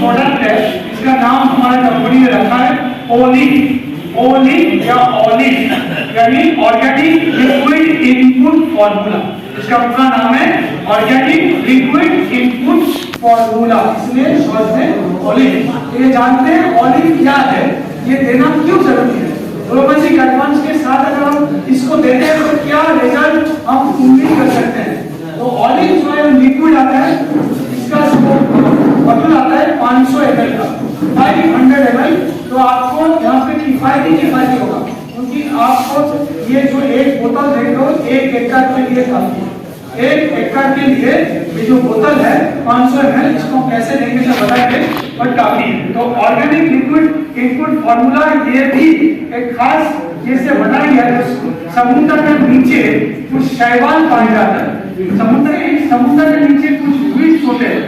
Product है इसका नाम हमारा कंपनी ने रखा है ओलिव या ऑलिव, यानी ऑर्गेनिक लिक्विड इनपुट फॉर्मूला। इसका पूरा नाम है ऑर्गेनिक लिक्विड इनपुट फॉर्मूला, इसलिए शॉर्ट में ओलिव। ये जानते हैं ऑलिव क्या है, ये देना क्यों जरूरी है? ग्लोबल एडवांस के साथ अगर हम इसको देते हैं तो क्या रिजल्ट हम उम्मीद कर सकते हैं? तो ऑलिव जो है लिक्विड आता है, इसका जो बॉटल आता है 500 ml का, 500 ml, तो आपको यहाँ पे किफायती होगा, क्योंकि आपको ये जो एक बोतल देख लो 1 एकड़ के लिए काफी है। 1 एकड़ के लिए ये जो बोतल है 500 ml, इसको कैसे देंगे सब बताएंगे, बट काफी है। तो ऑर्गेनिक लिक्विड इनपुट फॉर्मूला ये भी एक खास जैसे बनाया गया है। समुद्र के नीचे कुछ शैवाल पाए जाते हैं, समुद्र के नीचे कुछ वीड्स होते हैं,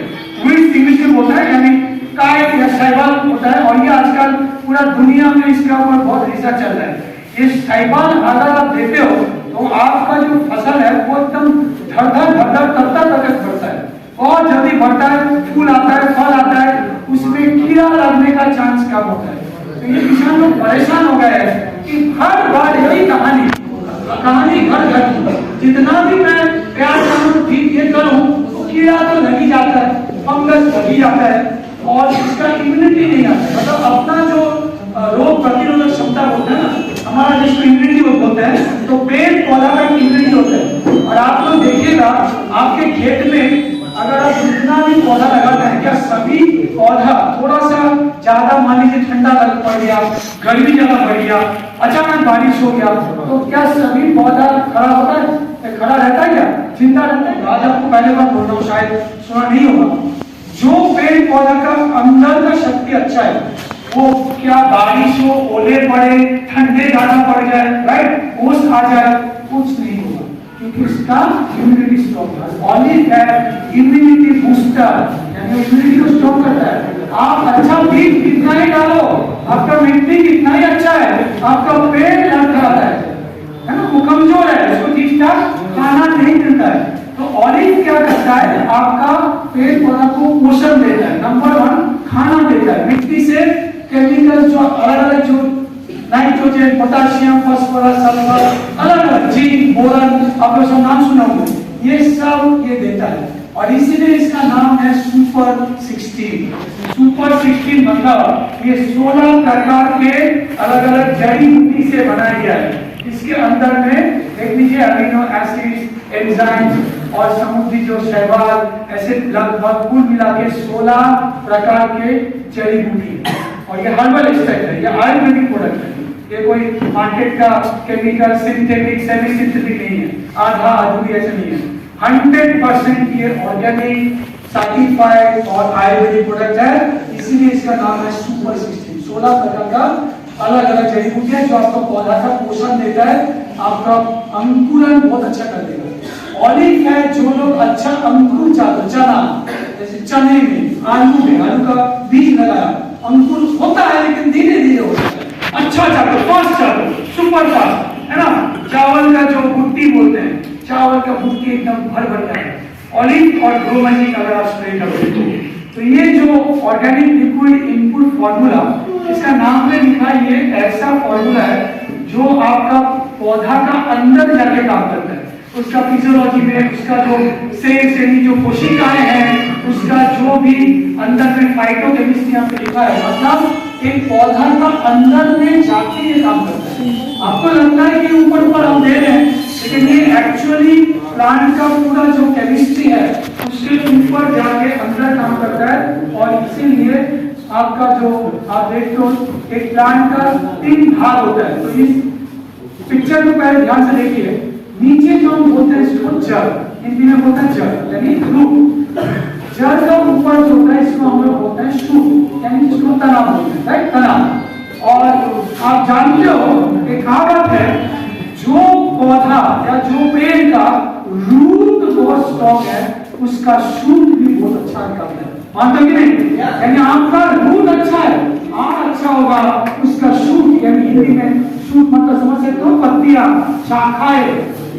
वीड्स इंग्लिश में बोलता है, यानी काइट या शैवाल होता है, और ये आजकल पूरा दुनिया में इसके ऊपर बहुत रिसर्च चल रहा है। ये शैवाल अगर आप देते हो तो आपका जो फसल है वो एकदम धड़ तक बढ़ता है, और जल्दी बढ़ता है, फूल आता है, फल आता है, उसमें कीड़ा लगने का चांस कम होता है। तो ये किसान लोग परेशान हो गए हैं कि हर बार यही कहानी घर जितना भी मैं प्यार करूं, ठीक ये करूं, तो कीड़ा तो लग ही जाता है, फंगस लग ही जाता है, और इसका इम्यूनिटी नहीं आता है। मतलब अपना जो रोग प्रतिरोधक क्षमता होता है ना, हमारा जिसको इम्यूनिटी बोलते हैं, तो पेड़ पौधा का इम्यूनिटी होता है। और आप लोग देखिएगा आपके खेत में अगर आप जितना भी पौधा लगाते हैं, क्या सभी पौधा थोड़ा सा ज्यादा मान लीजिए ठंडा लग पड़ गया, गर्मी ज्यादा बढ़ गया, अचानक बारिश हो गया, तो क्या सभी पौधा खड़ा होता है, खड़ा रहता है क्या, जिंदा रहता है? आज आपको पहले बार बोल रहा हूँ, शायद सुना नहीं होगा। जो पेड़ पौधा का अंदर का शक्ति अच्छा है, वो क्या बारिश हो, ओले पड़े, ठंडे ज्यादा पड़ जाए, राइट, ओस आ जाए, कुछ नहीं होगा, क्योंकि इसका इम्यूनिटी स्ट्रॉन्ग है। ऑलिव है इम्यूनिटी बूस्टर, यानी इम्यूनिटी को स्ट्रॉन्ग करता है। आप अच्छा बीज कितना ही डालो, आपका मिट्टी कितना ही अच्छा है, आपका पेड़ लड़खड़ाता है ना, वो कमजोर है, उसको ठीक ठाक खाना नहीं मिलता है। तो ऑलिव क्या करता है, आपका पेड़ पौधा को पोषण देता है, नंबर 1 खाना देता है, मिट्टी से केमिकल जो अलग-अलग जो नाइट्रोजन, पोटेशियम, फास्फोरस, सल्फर, अलग-अलग जिंक, बोरॉन, आप लोग नाम सुना होगा, ये सब ये देता है, और इसीलिए इसका नाम है सुपर 16। सुपर 16 मतलब ये 16 प्रकार के अलग-अलग जड़ी बूटी से बनाया गया है। इसके अंदर में देख लीजिए अमीनो एसिड, एंजाइम्स और समुद्री जो शैवाल, ऐसे लगभग कुल मिला के 16 प्रकार के जड़ी बूटी है। और ये हर्बल एक्सट्रैक्ट है, ये आयुर्वेदिक प्रोडक्ट है, ये कोई मार्केट का केमिकल सिंथेटिक सेमी सिंथेटिक नहीं है, आधा अधूरी ऐसे नहीं है। 100% ये ऑर्गेनिक सर्टिफाइड और आयुर्वेदिक प्रोडक्ट है, इसीलिए इसका नाम है सुपर 16। 16 प्रकार का अलग अलग जड़ी बूटियां जो आपको पौधा का पोषण देता है, आपका अंकुरण बहुत अच्छा कर देगा। ऑलिव है जो लोग अच्छा अंकुर चाहते, चना जैसे चने में, आलू का बीज लगाया, अंकुर होता है लेकिन धीरे धीरे होता है, अच्छा चाहते, फास्ट चाहते, सुपर फास्ट, है ना। चावल का जो भुट्टी बोलते हैं, चावल का भुट्टी एकदम भर जाए, ऑलिव और ग्रोमैजिक अगर आप स्प्रे करोगे तो ये जो ऑर्गेनिक लिक्विड इनपुट फॉर्मूला, इसका नाम में लिखा, ये ऐसा फॉर्मूला है जो आपका पौधा का अंदर जाके काम करता है। उसका फिजियोलॉजी में, उसका जो सेल जो कोशिकाएं हैं, उसका जो भी अंदर में फाइटोकेमिस्ट्री यहाँ पे लिखा है, मतलब एक पौधा का अंदर में जाके ये काम करता है। आपको लगता है कि ऊपर ऊपर हम दे रहे हैं, लेकिन ये एक्चुअली प्लांट का पूरा जो केमिस्ट्री है उसके ऊपर जाके अंदर काम करता है। और इसीलिए आपका जो आप देखते हो एक प्लांट का 3 भाग होता है। तो इस पिक्चर को पहले ध्यान से देखिए, नीचे जो हम बोलते हैं इसको जड़, हिंदी में बोलते हैं जड़ यानी रूट। जड़ का ऊपर जो होता है इसको हम लोग बोलते हैं शूट, यानी इसको तना बोलते हैं, राइट, तना। और आप जानते हो एक कहावत है, जो पौधा या जो पेड़ का रूट बहुत स्ट्रॉन्ग है उसका शूट भी बहुत अच्छा निकलता है। मानते कि नहीं? यानी आपका रूट अच्छा है, आम अच्छा होगा, उसका शूट, यानी हिंदी में शूट मतलब समझ सकते हो, पत्तियां, शाखाएं,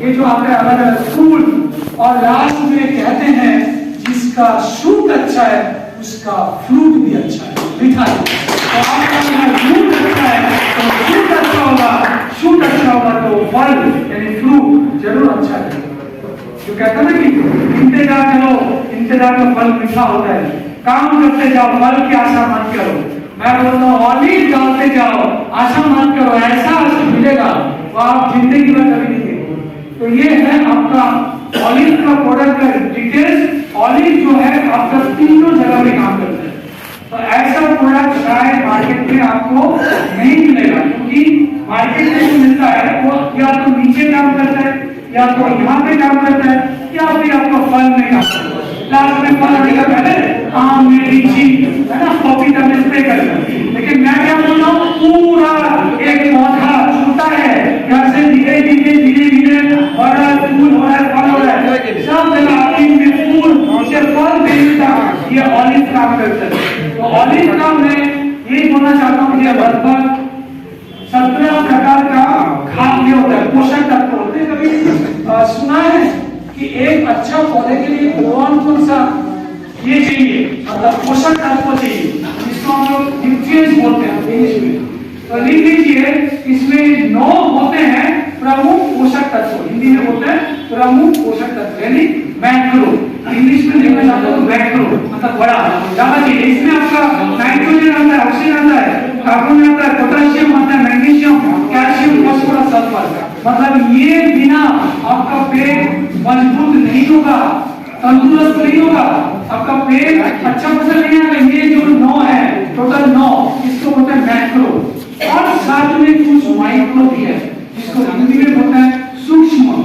ये जो आते हैं अलग अलग फूल। और लास्ट में कहते हैं जिसका शूट अच्छा है उसका फ्रूट भी अच्छा है, मीठा है। तो आपका फ्रूट अच्छा है तो फ्रूट अच्छा होगा, शूट अच्छा होगा तो फल यानी फ्रूट जरूर अच्छा है। जो कहता है ना कि इंतजार करो, इंतजार का फल मीठा होता है। काम करते जाओ, फल की आशा मत करो। मैं बोलता हूँ ऑलिव डालते जाओ, आशा मत करो, ऐसा मिलेगा वो आप जिंदगी में कभी नहीं देखोगे। तो ये है आपका ऑलिव का प्रोडक्ट का डिटेल्स। ऑलिव जो है आपका तीनों जगह में काम करता है। तो ऐसा प्रोडक्ट शायद मार्केट में आपको नहीं मिलेगा, क्योंकि मार्केट में जो मिलता है वो या तो नीचे काम करता है, या तो यहाँ पे काम करता है, या फिर आपको फल में काम करता है। लास्ट में फल आने पहले आम में लीची है ना, पपीता में स्प्रे करता है। लेकिन मैं क्या बोल रहा हूँ, पूरा एक पौधा छोटा है, यहाँ से धीरे धीरे धीरे धीरे बड़ा फूल हो रहा है, फल हो रहा है, सब जगह फूल से फल देता ये ऑलिव काम करता है। तो ऑलिव का मैं यही बोलना चाहता हूँ कि लगभग 17 प्रकार का खाद्य होता है, पोषक तत्व होते हैं। कभी सुना है कि एक अच्छा पौधे के लिए कौन सा ये चाहिए, मतलब पोषक तत्व चाहिए, जिसको हम लोग न्यूट्रिएंट्स बोलते हैं इंग्लिश में। तो लिख लीजिए, इसमें 9 होते हैं प्रमुख पोषक तत्व, हिंदी में बोलते हैं प्रमुख पोषक तत्व यानी मैक्रो। इंग्लिश में लिखना चाहते हो मैक्रो मतलब बड़ा, ज्यादा चाहिए। इसमें आपका नाइट्रोजन आता है, ऑक्सीजन आता है, कार्बन आता है, पोटेशियम आता है, मैग्नीशियम, कैल्शियम, फास्फोरस, सल्फर। मतलब ये बिना आपका पेट मजबूत नहीं होगा, तंदुरुस्त नहीं होगा, आपका पेट अच्छा फसल नहीं आएगा। ये जो 9 है, टोटल 9, इसको बोलते हैं मैक्रो। और साथ में कुछ माइक्रो भी है, जिसको हिंदी में बोलते हैं सूक्ष्म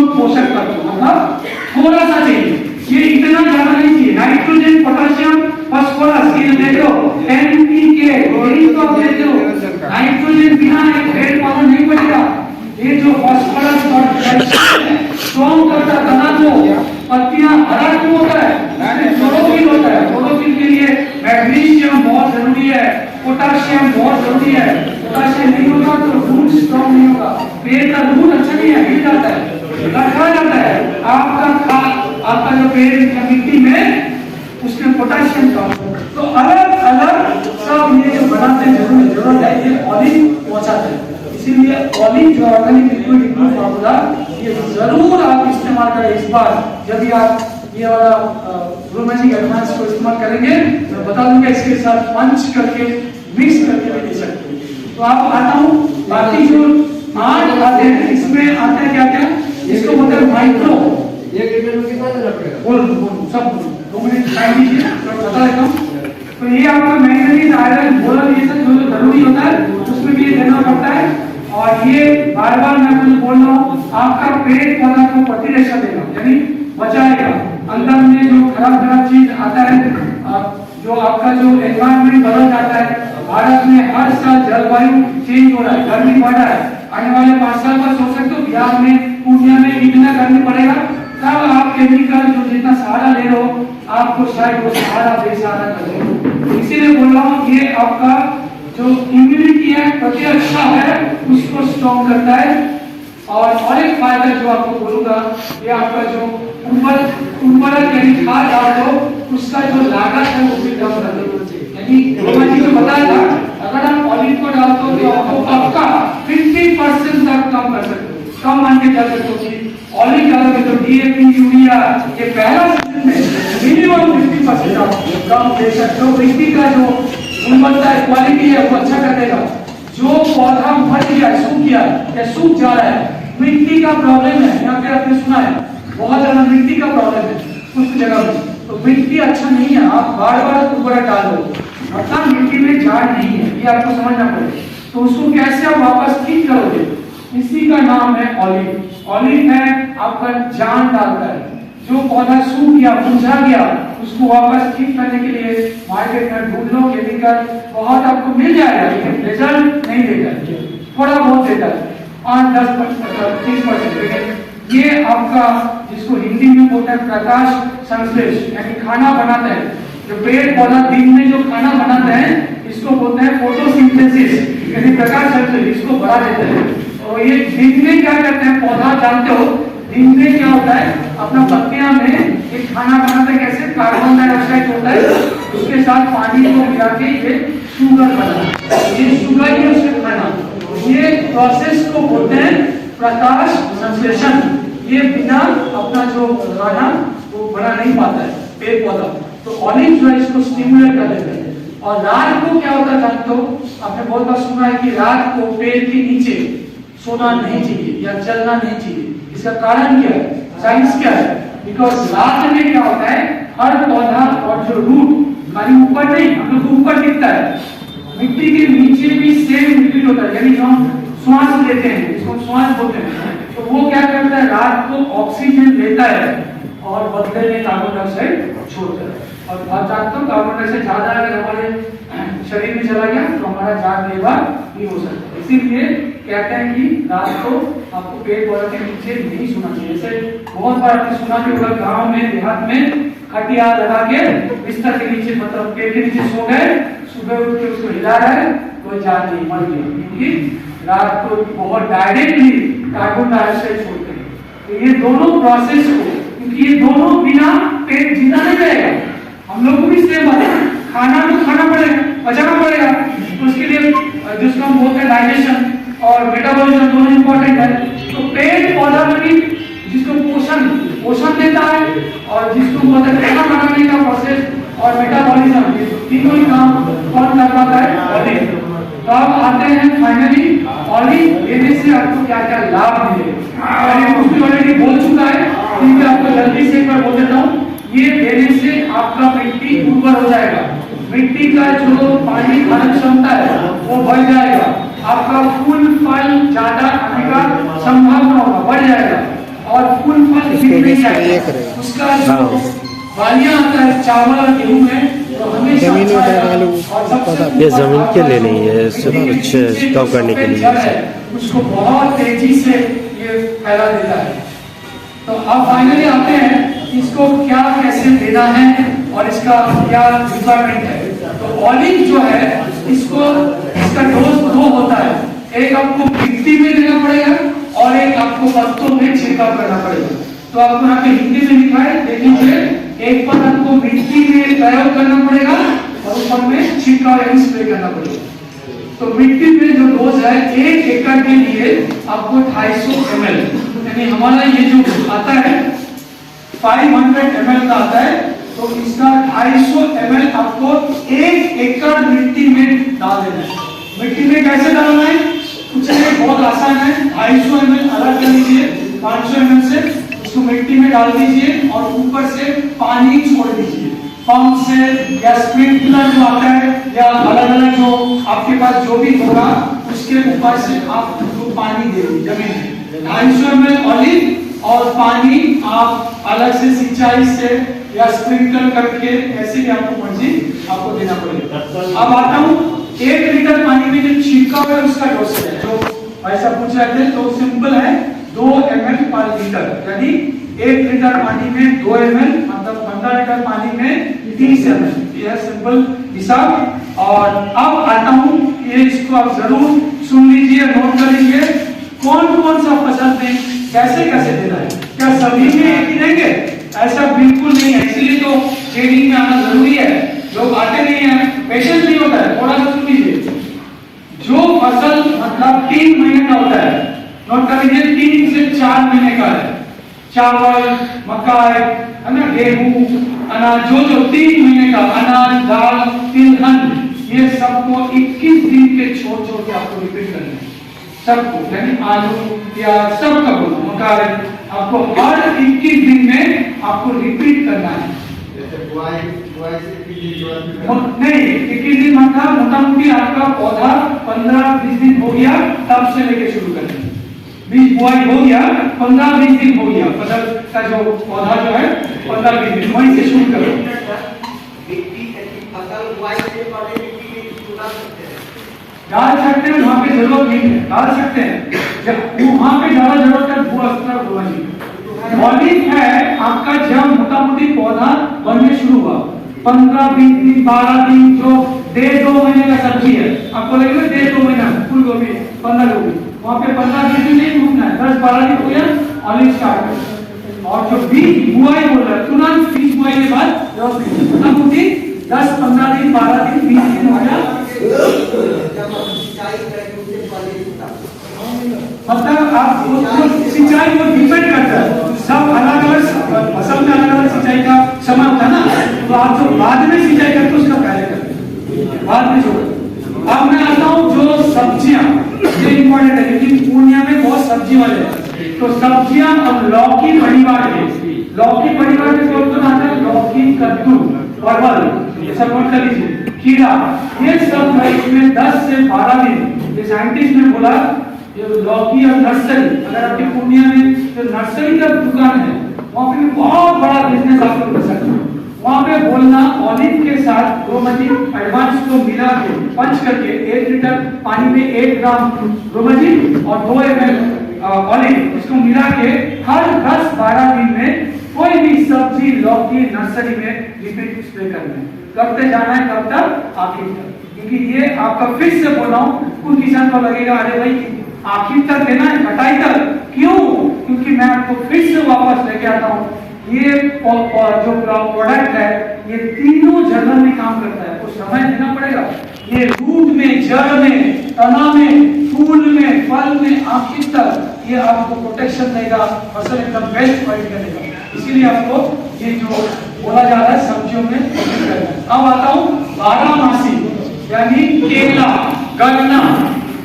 पोषक तत्व, मतलब थोड़ा सा चाहिए, ये इतना ज्यादा नहीं चाहिए। नाइट्रोजन, पोटेशियम, फास्फोरस, ये देखो एनपीके, यही तो आप देखते हो। नाइट्रोजन बिना एक पेड़ पौधा नहीं बढ़ेगा। ये जो फास्फोरस और कैल्शियम है, स्ट्रॉन्ग करता है तना को, पत्तियां हरा क्यों होता है, क्लोरोफिल होता है। क्लोरोफिल के लिए मैग्नीशियम बहुत जरूरी है, पोटेशियम बहुत जरूरी है। पोटेशियम नहीं होगा तो रूट स्ट्रॉन्ग नहीं होगा, पेड़ का रूट अच्छा नहीं है, गिर जाता है, लटका जाता है। आपका जो पेड़ मिट्टी में उसमें पोटेशियम कम। तो अलग अलग सब ये जो बनाते हैं जरूरत है, ये ऑलिव पहुंचाते हैं। इसीलिए ऑलिव जो ऑर्गेनिक लिक्विड इम्प्रूव फार्मूला ये जरूर आप इस्तेमाल करें। इस बार यदि आप ये वाला ग्रोमैजिक एडवांस को इस्तेमाल करेंगे, मैं बता दूंगा इसके साथ पंच करके मिक्स करके भी दे सकते हैं। तो आप आता हूँ, बाकी जो 8 आते हैं इसमें आता है क्या क्या, इसको बोलते हैं माइक्रो। एक लीटर में कितना देना पड़ेगा? बोल सब 2 मिनट टाइम दीजिए, मैं बता देता हूँ। तो ये आपका मैंगनीज, आयरन, बोरॉन, ये सब जो जरूरी होता है उसमें भी देना पड़ता है। और ये बार बार मैं कुछ बोल रहा हूँ, आपका पेट पौधा को प्रतिरक्षा देगा, यानी बचाएगा। अंदर में जो खराब चीज आता है, जो आपका जो एनवायरनमेंट बदल जाता है। भारत में हर साल जलवायु चेंज हो रहा है, गर्मी बढ़ रहा है। आने वाले 5 साल का सोच सकते हो बिहार में, पूर्णिया में कितना गर्मी पड़ेगा। तब आप केमिकल जो जितना सहारा ले रहे हो, आपको शायद वो सहारा बेसहारा कर दे। इसीलिए बोल रहा हूँ ये आपका जो इम्यूनिटी है, प्रतिरक्षा है, उसको स्ट्रॉन्ग करता है। और एक फायदा जो आपको बोलूंगा, ये आपका जो उर्वरक यानी खाद डाल दो, उसका जो लागत है वो भी कम कर दो। यानी मैंने जो बताया था, अगर आप ऑलिव को डालते हो तो आपको पक्का 50% तक कम कर सकते हो, कम मान के चल सकते हो कि ऑलिव डालोगे तो डीएपी, यूरिया, ये पहला सीजन में मिनिमम 50% आप कम दे सकते हो। मिट्टी का जो गुणवत्ता है, क्वालिटी है, वो अच्छा कर देगा। जो पौधा मर गया, सूख गया या सूख जा रहा है, मिट्टी का प्रॉब्लम है, यहाँ पे आपने सुना है बहुत ज्यादा मिट्टी का प्रॉब्लम है कुछ जगह में, तो मिट्टी अच्छा नहीं है। आप बार बार उर्वरक डाल दो, मतलब मिट्टी में जाड़ नहीं है, ये आपको समझना पड़ेगा। तो उसको कैसे आप वापस ठीक करोगे, इसी का नाम है ऑलिव। ऑलिव है आपका जान डालता है। जो पौधा सूख गया, मुरझा गया, उसको वापस ठीक करने के लिए मार्केट में ढूंढ लो केमिकल, बहुत आपको मिल जाएगा, लेकिन रिजल्ट नहीं देता, थोड़ा बहुत देता है 8-10% 30%। ये आपका जिसको हिंदी में बोलते हैं प्रकाश संश्लेष, यानी खाना बनाता है। जो पेड़ पौधा दिन में जो खाना बनाता है, इसको बोलते हैं फोटोसिंथेसिस, यानी प्रकाश संश्लेष, इसको बढ़ा देता है। और ये दिन में क्या करते हैं, पौधा जानते हो दिन में क्या होता है, अपना पत्तियां में एक खाना बनाता है, कैसे कार्बन डाइऑक्साइड होता है, उसके साथ पानी को मिला के ये शुगर बना, ये शुगर ही उसके खाना। ये प्रोसेस को बोलते हैं प्रकाश संश्लेषण। ये बिना अपना जो खाना वो बना नहीं पाता है पेड़ पौधा, तो ऑलिव जो है इसको स्टिमुलेट कर देते हैं। और रात को क्या होता है जानते हो, आपने बहुत बार सुना है कि रात को पेड़ के नीचे सोना नहीं चाहिए या चलना नहीं चाहिए। इसका कारण क्या है, साइंस क्या है? बिकॉज रात में क्या होता है, हर पौधा और जो रूट खाली ऊपर नहीं, हम लोग ऊपर दिखता है, मिट्टी के नीचे भी सेम रिपीट होता है। यानी हम श्वास लेते हैं, इसको श्वास बोलते हैं, तो वो क्या करता है, रात को ऑक्सीजन लेता है और बदले में कार्बन डाइऑक्साइड छोड़ता है। और आप जानते हो कार्बन डाइऑक्साइड ज्यादा अगर हमारे शरीर में चला गया तो हमारा जान लेवा नहीं हो सकता। इसीलिए कहते हैं कि रात को आपको पेड़ पौधे के नीचे नहीं सोना चाहिए। जैसे बहुत बार आपने सुना कि होगा गाँव में देहात में खटिया लगा के बिस्तर के नीचे, मतलब पेड़ के नीचे सो गए, सुबह उठ के उसको हिला रहा है, कोई जान नहीं, मर गया, क्योंकि रात को बहुत डायरेक्टली कार्बन डाइऑक्साइड छोड़ते हैं। तो ये दोनों प्रोसेस को, क्योंकि ये दोनों बिना पेट जिंदा नहीं रहेगा। हम लोग को भी सेम है, खाना तो खाना पड़ेगा, पचाना पड़ेगा, तो उसके लिए जिसको हम बोलते हैं डाइजेशन और मेटाबॉलिज्म दोनों इंपॉर्टेंट है। तो पेड़ पौधा में भी जिसको पोषण देता है और जिसको बोलते हैं खाना बनाने का प्रोसेस और मेटाबॉलिज्म, ये तीनों ही काम कौन कर पाता है, ऑलिव। तो अब आते हैं फाइनली ऑलिव लेने से आपको क्या क्या लाभ मिलेगा। मैंने कुछ भी ऑलरेडी बोल चुका है, लेकिन आपको जल्दी से एक बार बोल देता हूँ। ये देने से आपका मिट्टी उर्वर हो जाएगा, मिट्टी का जो पानी धारण क्षमता है वो बढ़ जाएगा, आपका फूल फल ज्यादा आने का संभावना होगा, बढ़ जाएगा, और फूल फल नहीं जाएगा। उसका जो वालियां आता है चावल और गेहूं में, तो हमेशा ये जमीन के लिए नहीं है, सिर्फ अच्छे स्टॉक करने के लिए उसको बहुत तेजी से ये फैला देता है। तो अब फाइनली आते हैं इसको क्या कैसे देना है और इसका क्या रिक्वायरमेंट है। तो ऑलिव जो है इसको, इसका डोज दो होता है, एक आपको मिट्टी में देना पड़ेगा और एक आपको पत्तों में छिड़काव करना पड़ेगा। तो आपको यहाँ पे हिंदी में लिखा है, देख लीजिए। एक पर आपको मिट्टी में प्रयोग करना पड़ेगा और ऊपर में छिड़काव यानी स्प्रे करना पड़ेगा। तो मिट्टी में जो डोज है 1 एकड़ के लिए आपको 250 ml, यानी हमारा ये जो आता है 500 ml का आता है, तो इसका 250 ml आपको 1 एकड़ मिट्टी में डाल देना है। मिट्टी में कैसे डालना है, कुछ नहीं, बहुत आसान है। 250 ml अलग कर लीजिए 500 ml से, उसको मिट्टी में डाल दीजिए और ऊपर से पानी छोड़ दीजिए पंप से या स्प्रिंकलर जो आता है या अलग अलग जो आपके पास जो भी होगा उसके ऊपर से आप उसको पानी दे दीजिए जमीन में। 250 ml ऑलिव और पानी आप अलग से सिंचाई से या स्प्रिंकलर करके ऐसे भी आपको मर्जी आपको देना पड़ेगा। अब आता हूँ 1 लीटर पानी में जो छिड़काव है उसका डोज है, जो ऐसा पूछ रहे थे, तो सिंपल है 2 ml पर लीटर, यानी 1 लीटर पानी में 2 ml, मतलब 15 लीटर पानी में 30 ml। यह सिंपल हिसाब। और अब आता हूँ, ये इसको आप जरूर सुन लीजिए, नोट कर लीजिए, कौन कौन सा फसल में कैसे कैसे देना है। क्या सभी में एक ही देंगे? ऐसा बिल्कुल नहीं है, इसलिए तो ट्रेनिंग में आना जरूरी है। लोग आते नहीं है, पेशेंस नहीं होता है, थोड़ा सा सुन लीजिए। जो फसल मतलब 3 महीने का होता है, नोट कर लीजिए, 3 से 4 महीने का है, चावल, मकाई, है ना, गेहूं, अनाज, जो 3 महीने का अनाज, दाल, तिलहन, ये सबको 21 दिन के छोड़ के आपको रिपीट करना है सबको, यानी आलू, प्याज, सबका बोलो, मकाई, आपको हर 21 दिन में आपको रिपीट करना है। नहीं, 21 दिन मतलब मोटा मोटी आपका पौधा 15-20 दिन हो गया तब से लेके शुरू करना है। बीज बुआई हो गया, 15-20 दिन हो गया, फसल का जो पौधा जो है 15-20 दिन, वहीं से शुरू करो। डाल सकते हैं, वहाँ पे जरूरत नहीं है, डाल सकते हैं, जब वहाँ पे ज्यादा जरूरत है भूआ ऑलिव है आपका, जब मोटा मोटी पौधा बनने शुरू हुआ 15-20 दिन, 12 दिन, जो 1.5-2 महीने का सब्जी है, आपको लगेगा 1.5-2 महीना, फूल गोभी, बंधा गोभी, वहाँ पे 15-20 दिन नहीं घूमना है, 10-12 दिन हो गया ऑलिव स्टार्ट। और जो बीज बुआई बोल रहा है, तुरंत बीज बुआई के बाद मोटा मोटी 10, 15 दिन, 12 दिन, 20 दिन हो गया। मतलब आप सिंचाई को डिपेंड करता है, सब अलग अलग फसल में अलग अलग सिंचाई का समय होता है ना, तो आप जो बाद में सिंचाई करते उसका पहले करते, बाद में छोड़ो। अब मैं आता हूँ जो सब्जियां, ये इंपॉर्टेंट है क्योंकि पूर्णिया में बहुत सब्जी वाले हैं, तो सब्जियां अब लौकी परिवार के, लौकी परिवार में कौन कौन आता है? लौकी, कद्दू, परवल, ये सब नोट कर लीजिए, खीरा, ये सब है। इसमें 10 से 12 दिन, ये साइंटिस्ट ने बोला ये लौकी और नर्सरी, अगर आपके पूर्णिया में जो नर्सरी का दुकान है वहाँ पे बहुत बड़ा बिजनेस आप लोग कर सकते हैं। वहाँ पे बोलना ऑलिव के साथ ग्रोमैजिक एडवांस को मिला के पंच करके 1 लीटर पानी में 1 ग्राम ग्रोमैजिक और 2 ml ऑलिव इसको मिला के हर 10-12 दिन में कोई भी सब्जी लौकी नर्सरी में रिपीट स्प्रे करना है, करते जाना है, कब तक? आखिर तक। क्योंकि ये आपका फिर से बोल रहा हूँ, कुछ किसान को लगेगा अरे भाई आखिर तक देना है, कटाई तक क्यों? क्योंकि मैं आपको फिर से वापस लेके आता हूँ, ये जो प्रोडक्ट है ये तीनों जगह में काम करता है, तो समय देना पड़ेगा। ये रूट में, जड़ में, तना में, फूल में, फल में, आखिर तक ये आपको प्रोटेक्शन देगा, फसल एकदम बेस्ट क्वालिटी का देगा। इसीलिए आपको ये जो बोला जा रहा है सब्जियों में करना है। अब आता हूँ 12 मासी, यानी केला, गन्ना,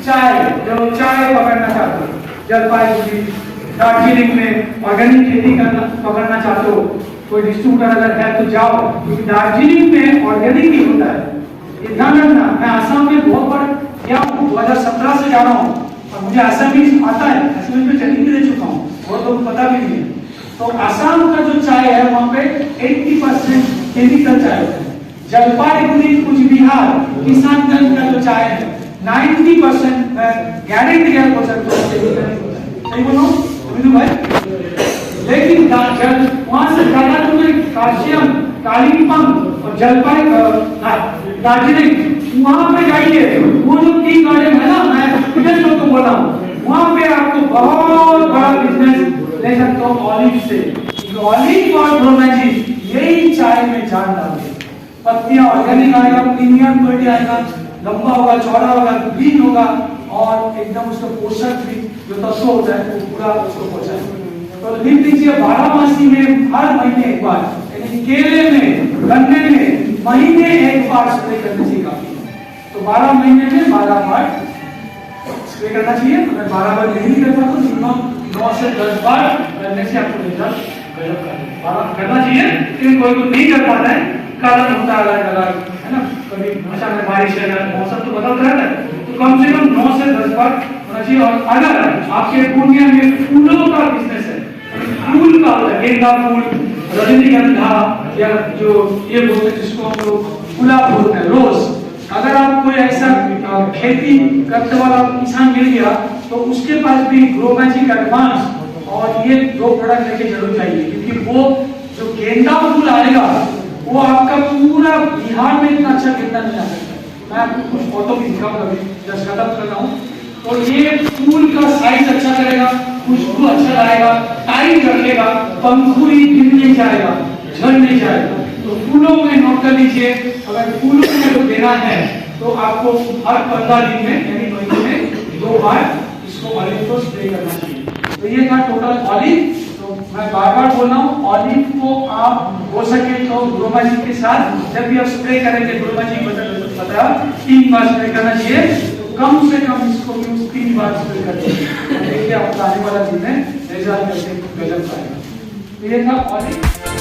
चाय, जो चाय पकड़ना चाहते हो, जलपाईगुड़ी, दार्जिलिंग में ऑर्गेनिक खेती करना पकड़ना चाहते हो, कोई डिस्ट्रीब्यूटर अगर है तो जाओ, क्योंकि दार्जिलिंग में ऑर्गेनिक ही होता है। ये ध्यान रखना, मैं आसाम में बहुत बार गया हूँ, 2017 से जा रहा हूँ और मुझे आसामीज आता है, आसामीज में ट्रेनिंग भी दे चुका हूँ, बहुत लोग पता भी नहीं है। तो आसाम का जो चाय है वहाँ पे 80% केमिकल चाय होता है। जलपाईगुड़ी, कुछ बिहार, किसानगंज का जो चाय है 90% गारंटी है हो सकता है, सही बोलो अभिनव भाई। लेकिन वहां से ज्यादा तुम्हें कैल्शियम, कालिम्पोंग और जलपाई दार्जिलिंग वहां पे जाइए, वो जो टी गार्डन है ना, मैं कितने लोगों को बोला हूँ, वहां पे आपको बहुत बड़ा बिजनेस ले सकते हो ऑलिव से। ऑलिव और ग्रोमैजिक यही चाय में जान डालते हैं। पत्तियां ऑर्गेनिक आएगा, प्रीमियम क्वालिटी आएगा, लंबा होगा, चौड़ा होगा, ग्रीन होगा और एकदम उसका पोषक भी जो तत्व होता है वो पूरा उसको पहुंचाएगा। तो लिख लीजिए 12 मासी में हर महीने एक बार, यानी केले में, गन्ने में महीने एक बार स्प्रे करने से काफी है। तो 12 महीने में 12 बार स्प्रे करना चाहिए। अगर 12 बार नहीं कर पाते तो 9 से 10 बार करने से आपको रिजल्ट करना चाहिए। लेकिन कोई नहीं कर पाता है, कारण होता है अलग अलग, है ना, कभी अचानक बारिश है, मौसम तो बदलता रहता है, तो कम से कम 9 से 10 बार होना चाहिए। और अगर आपके पूर्णिया में फूलों का बिजनेस है, फूल का गेंदा फूल, रजनीगंधा या जो ये बोलते हैं जिसको हम लोग गुलाब बोलते हैं, रोज, अगर आप कोई ऐसा खेती करने वाला किसान मिल गया तो उसके पास भी ग्रोमैजिक एडवांस और ये 2 प्रोडक्ट लेके जरूर चाहिए। क्योंकि वो जो गेंदा फूल आएगा वो आपका पूरा बिहार में इतना अच्छा गेंदा नहीं आ सकता। मैं आपको कुछ फोटो भी दिखाऊंगा, जस्ट खत्म कर रहा हूँ। तो ये फूल का साइज अच्छा करेगा, खुशबू अच्छा लाएगा, टाइट रखेगा, पंखुड़ी गिर नहीं जाएगा, झड़ नहीं जाएगा। तो फूलों में नोट कर लीजिए, अगर फूलों में तो देना है तो आपको हर 15 दिन में यानी महीने में 2 बार इसको ऑलिव को स्प्रे करना चाहिए। तो ये था टोटल ऑलिव। तो मैं बार बार बोल रहा हूँ, ऑलिव को आप हो सके तो ग्रोमैजिक के साथ जब भी आप स्प्रे करेंगे, ग्रोमैजिक बताया 3 बार स्प्रे करना चाहिए, तो कम से कम इसको यूज 3 बार स्प्रे करना चाहिए। देखिए आपका आने वाला दिन में रिजल्ट कैसे गजब आएगा। ये था ऑलिव।